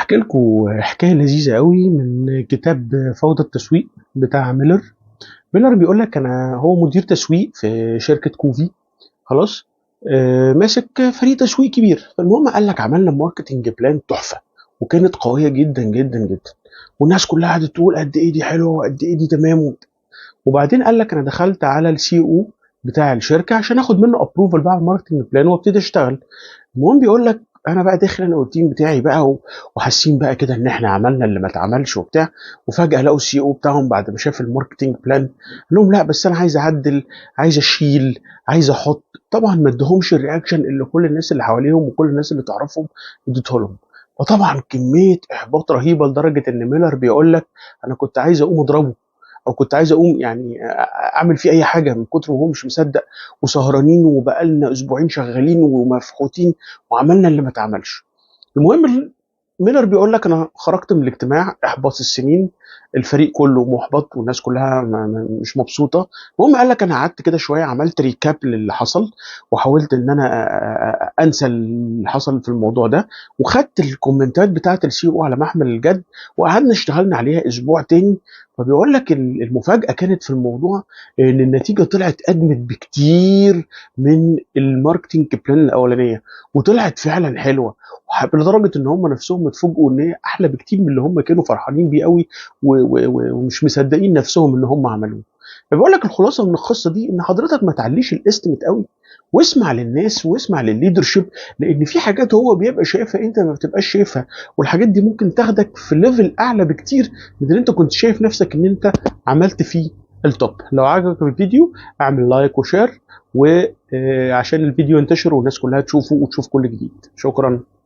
هاحكي لكم حكاية لذيذة أوي من كتاب فوضى التسويق بتاع ميلر. ميلر بيقول لك هو مدير تسويق في شركة كوفي. خلاص. ماسك فريق تسويق كبير. فالمهم قال لك عملنا ماركتنج بلان تحفة وكانت قوية جدا جدا جدا، والناس كلها قعدت تقول قد ايه دي حلوة وقد ايه دي تمام. وبعدين قال لك انا دخلت على السي او بتاع الشركة عشان اخد منه ابروفل بقى على الماركتنج بلان وابتدي اشتغل. المهم بيقول لك انا بقى داخل انا والتيم بتاعي بقى وحاسين بقى كده ان احنا عملنا اللي ما اتعملش وبتاع. وفجاه لقوا السي او بتاعهم بعد ما شاف الماركتنج بلان قال لهم لا بس انا عايز اعدل، عايز اشيل، عايز احط. طبعا ما ادهمش الرياكشن اللي كل الناس اللي حواليهم وكل الناس اللي تعرفهم اديته لهم. وطبعا كميه احباط رهيبه لدرجه ان ميلر بيقول لك انا كنت عايز اقوم اضربه، او كنت عايز اقوم يعني اعمل فيه اي حاجه من كتر ما هو مش مصدق. وسهرانين وبقالنا اسبوعين شغالين ومفحوطين وعملنا اللي ما اتعملش. المهم ميلر بيقول لك انا خرجت من الاجتماع احباط السنين، الفريق كله محبط والناس كلها مش مبسوطه. المهم قال لك انا قعدت كده شويه عملت ريكاب للي حصل وحاولت ان انا انسى اللي حصل في الموضوع ده، وخدت الكومنتات بتاعه السي او على محمل الجد وقعدنا اشتغلنا عليها اسبوع تاني. فبيقول لك المفاجاه كانت في الموضوع ان النتيجه طلعت اجمد بكتير من الماركتنج بلان الاولانيه، وطلعت فعلا حلوه. لدرجه ان هم نفسهم اتفاجئوا ان هي احلى بكتير من اللي هم كانوا فرحانين بيه قوي ومش مصدقين نفسهم ان هم عملوه. فبقول لك الخلاصه من القصه دي ان حضرتك ما تعليش الاستيميت قوي، واسمع للناس واسمع للليدرشيب، لان في حاجات هو بيبقى شايفها انت ما بتبقاش شايفها، والحاجات دي ممكن تاخدك في ليفل اعلى بكتير من اللي انت كنت شايف نفسك ان انت عملت فيه التوب. لو عجبك الفيديو اعمل لايك وشير وعشان الفيديو ينتشر والناس كلها تشوفه وتشوف كل جديد. شكرا.